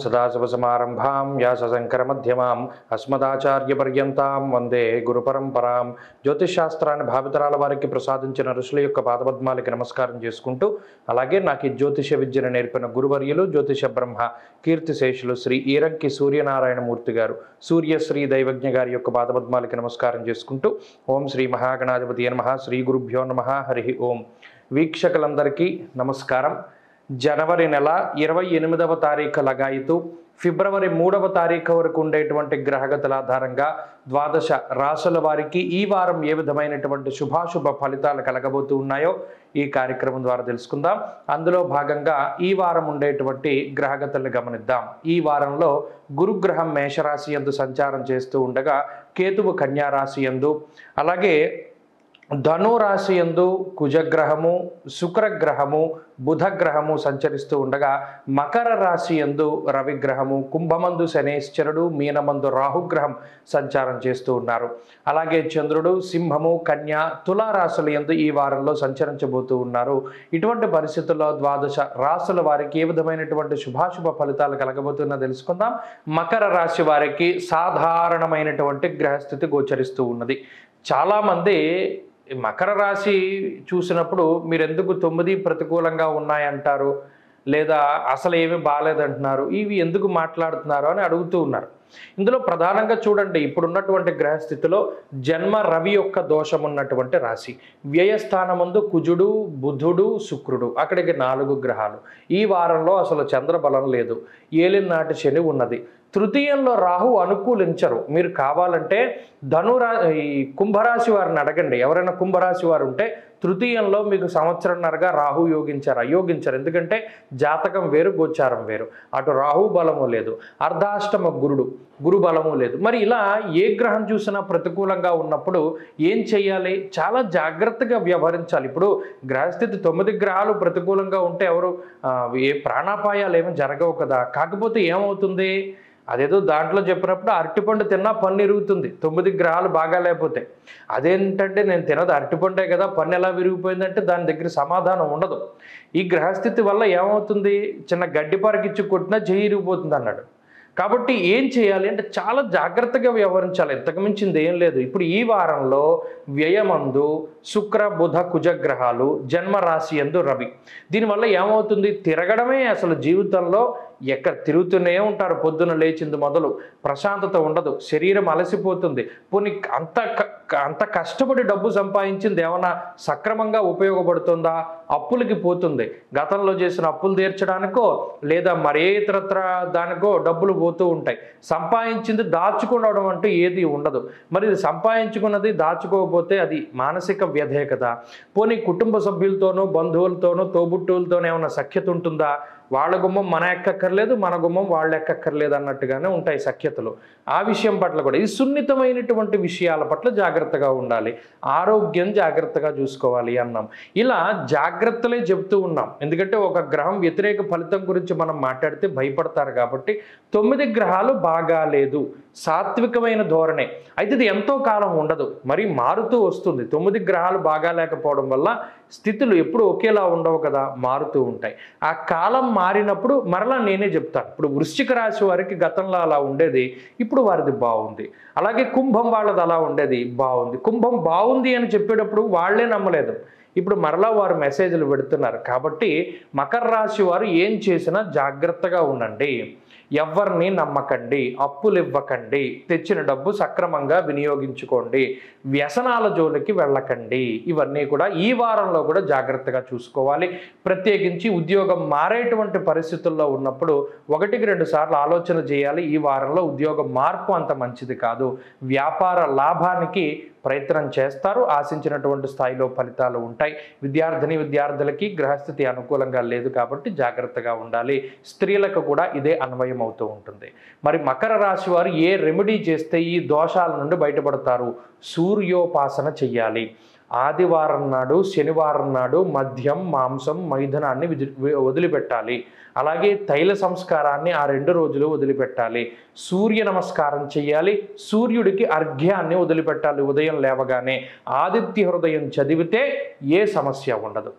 సదాశివసమారంభాం వ్యాసశంకరమధ్యమాం అస్మదాచార్యపర్యంతాం వందే గురుపరంపరాం. జ్యోతిషాస్త్రాన్ని భావితరాల వారికి ప్రసాదించిన ఋషుల యొక్క పాదపద్మాలకి నమస్కారం చేసుకుంటూ, అలాగే నాకు ఈ జ్యోతిష విద్యను నేర్పిన గురువర్యులు జ్యోతిష బ్రహ్మ కీర్తిశేషులు శ్రీ ఈరంకి సూర్యనారాయణమూర్తి గారు, సూర్యశ్రీ దైవజ్ఞ గారి యొక్క పాదపద్మాలకి నమస్కారం చేసుకుంటూ, ఓం శ్రీ మహాగణాధిపతి నమః, శ్రీ గురుభ్యో నమః, హరి ఓం. వీక్షకులందరికీ నమస్కారం. జనవరి నెల 28వ తారీఖు లగాయితూ ఫిబ్రవరి 3వ తారీఖు వరకు ఉండేటువంటి గ్రహగతుల ఆధారంగా ద్వాదశ రాశుల వారికి ఈ వారం ఏ విధమైనటువంటి శుభాశుభ ఫలితాలు కలగబోతూ ఉన్నాయో ఈ కార్యక్రమం ద్వారా తెలుసుకుందాం. అందులో భాగంగా ఈ వారం ఉండేటువంటి గ్రహగతులను గమనిద్దాం. ఈ వారంలో గురుగ్రహం మేషరాశి యందు సంచారం చేస్తూ ఉండగా, కేతువు కన్యా రాశి యందు, అలాగే ధనురాశి యందు కుజగ్రహము, శుక్రగ్రహము, బుధగ్రహము సంచరిస్తూ ఉండగా, మకర రాశి యందు రవిగ్రహము, కుంభమందు శనేశ్వరుడు, మీనమందు రాహుగ్రహం సంచారం చేస్తూ ఉన్నారు. అలాగే చంద్రుడు సింహము, కన్య, తులారాశుల యందు ఈ వారంలో సంచరించబోతూ ఉన్నారు. ఇటువంటి పరిస్థితుల్లో ద్వాదశ రాశుల వారికి ఏ విధమైనటువంటి శుభాశుభ ఫలితాలు కలగబోతున్నా తెలుసుకుందాం. మకర రాశి వారికి సాధారణమైనటువంటి గ్రహస్థితి గోచరిస్తూ ఉన్నది. చాలామంది మకర రాశి చూసినప్పుడు మీరు ఎందుకు 9 ప్రతికూలంగా ఉన్నాయంటారు, లేదా అసలు ఏమీ బాగాలేదంటున్నారు, ఇవి ఎందుకు మాట్లాడుతున్నారు అని అడుగుతూ ఉన్నారు. ఇందులో ప్రధానంగా చూడండి, ఇప్పుడున్నటువంటి గ్రహస్థితిలో జన్మ రవి యొక్క దోషం ఉన్నటువంటి రాశి, వ్యయస్థానమందు కుజుడు, బుధుడు, శుక్రుడు, అక్కడికి 4 గ్రహాలు. ఈ వారంలో అసలు చంద్రబలం లేదు, ఏలినాటి శని ఉన్నది. తృతీయంలో రాహు అనుకూలించరు. మీరు కావాలంటే ఈ కుంభరాశి వారిని అడగండి. ఎవరైనా కుంభరాశి వారు ఉంటే తృతీయంలో మీకు సంవత్సరంన్నరగా రాహు అయోగించరు. ఎందుకంటే జాతకం వేరు, గోచారం వేరు. అటు రాహు బలము లేదు, అర్ధాష్టమ గురు బలము లేదు. మరి ఇలా ఏ గ్రహం చూసినా ప్రతికూలంగా ఉన్నప్పుడు ఏం చేయాలి? చాలా జాగ్రత్తగా వ్యవహరించాలి. ఇప్పుడు గ్రహస్థితి 9 గ్రహాలు ప్రతికూలంగా ఉంటే ఎవరు ఏ ప్రాణాపాయాలు ఏమీ జరగవు కదా. కాకపోతే ఏమవుతుంది, అదేదో దాంట్లో చెప్పినప్పుడు అరటిపండు తిన్నా పన్ను ఇరుగుతుంది 9 గ్రహాలు బాగా లేకపోతే. అదేంటంటే నేను తినదు అరటిపండే కదా, పన్ను ఎలా విరిగిపోయిందంటే దాని దగ్గర సమాధానం ఉండదు. ఈ గ్రహస్థితి వల్ల ఏమవుతుంది, చిన్న గడ్డి పరకిచ్చి కొట్టినా చెయ్యి ఇరిగిపోతుంది అన్నాడు. కాబట్టి ఏం చేయాలి అంటే చాలా జాగ్రత్తగా వ్యవహరించాలి, ఇంతకుమించింది ఏం లేదు. ఇప్పుడు ఈ వారంలో వ్యయమందు శుక్ర, బుధ, కుజగ్రహాలు, జన్మరాశి యందు రవి. దీనివల్ల ఏమవుతుంది, తిరగడమే అసలు జీవితంలో. ఎక్కడ తిరుగుతూనే ఉంటారు, పొద్దున లేచింది మొదలు ప్రశాంతత ఉండదు, శరీరం అలసిపోతుంది. పోనీ అంత కష్టపడి డబ్బు సంపాదించింది ఏమన్నా సక్రమంగా ఉపయోగపడుతుందా? అప్పులకి పోతుంది. గతంలో చేసిన అప్పులు తీర్చడానికో లేదా మరే ఇతరత్ర దానికో డబ్బులు పోతూ ఉంటాయి. సంపాదించింది దాచుకోవడం అంటూ ఏది ఉండదు. మరి ఇది సంపాదించుకున్నది దాచుకోకపోతే అది మానసిక వ్యధే కదా. పోనీ కుటుంబ సభ్యులతోనూ, బంధువులతోనూ, తోబుట్టువులతోనూ ఏమైనా సఖ్యత ఉంటుందా? వాళ్ళ గుమ్మం మన ఎక్కక్కర్లేదు, మన గుమ్మం వాళ్ళు ఎక్కక్కర్లేదు అన్నట్టుగానే ఉంటాయి సఖ్యతలు. ఆ విషయం పట్ల కూడా ఇది సున్నితమైనటువంటి విషయాల పట్ల జాగ్రత్తగా ఉండాలి. ఆరోగ్యం జాగ్రత్తగా చూసుకోవాలి అన్నాం. ఇలా జాగ్రత్తలే చెబుతూ ఉన్నాం. ఎందుకంటే ఒక గ్రహం వ్యతిరేక ఫలితం గురించి మనం మాట్లాడితే భయపడతారు కాబట్టి 9 గ్రహాలు బాగా లేదు, సాత్వికమైన ధోరణే. అయితే ఇది ఎంతో కాలం ఉండదు, మరి మారుతూ వస్తుంది. 9 గ్రహాలు బాగా లేకపోవడం వల్ల స్థితులు ఎప్పుడు ఒకేలా ఉండవు కదా, మారుతూ ఉంటాయి. ఆ కాలం మారినప్పుడు మరలా నేనే చెప్తాను. ఇప్పుడు వృశ్చిక రాశి వారికి గతంలో అలా ఉండేది, ఇప్పుడు వారిది బాగుంది. అలాగే కుంభం వాళ్ళది అలా ఉండేది, బాగుంది. కుంభం బాగుంది అని చెప్పేటప్పుడు వాళ్ళే నమ్మలేదు, ఇప్పుడు మరలా వారు మెసేజ్లు పెడుతున్నారు. కాబట్టి మకర రాశి వారు ఏం చేసినా జాగ్రత్తగా ఉండండి, ఎవరిని నమ్మకండి, అప్పులు ఇవ్వకండి, తెచ్చిన డబ్బు సక్రమంగా వినియోగించుకోండి, వ్యసనాల జోలికి వెళ్ళకండి. ఇవన్నీ కూడా ఈ వారంలో కూడా జాగ్రత్తగా చూసుకోవాలి. ప్రత్యేకించి ఉద్యోగం మారేటువంటి పరిస్థితుల్లో ఉన్నప్పుడు 1-2 సార్లు ఆలోచన చేయాలి. ఈ వారంలో ఉద్యోగం మార్పు అంత మంచిది కాదు. వ్యాపార లాభానికి ప్రయత్నం చేస్తారు, ఆశించినటువంటి స్థాయిలో ఫలితాలు ఉంటాయి. విద్యార్థులకి గ్రహస్థితి అనుకూలంగా లేదు కాబట్టి జాగ్రత్తగా ఉండాలి. స్త్రీలకు కూడా ఇదే అన్వయం అవుతూ ఉంటుంది. మరి మకర రాశి వారు ఏ రెమెడీ చేస్తే ఈ దోషాల నుండి బయటపడతారు? సూర్యోపాసన చెయ్యాలి. ఆదివారం నాడు, శనివారం నాడు మద్యం, మాంసం, మైథునాన్ని వదిలిపెట్టాలి. అలాగే తైల సంస్కారాన్ని ఆ 2 రోజులు వదిలిపెట్టాలి. సూర్య నమస్కారం చేయాలి. సూర్యుడికి అర్ఘ్యాన్ని వదిలిపెట్టాలి. ఉదయం లేవగానే ఆదిత్య హృదయం చదివితే ఏ సమస్య ఉండదు.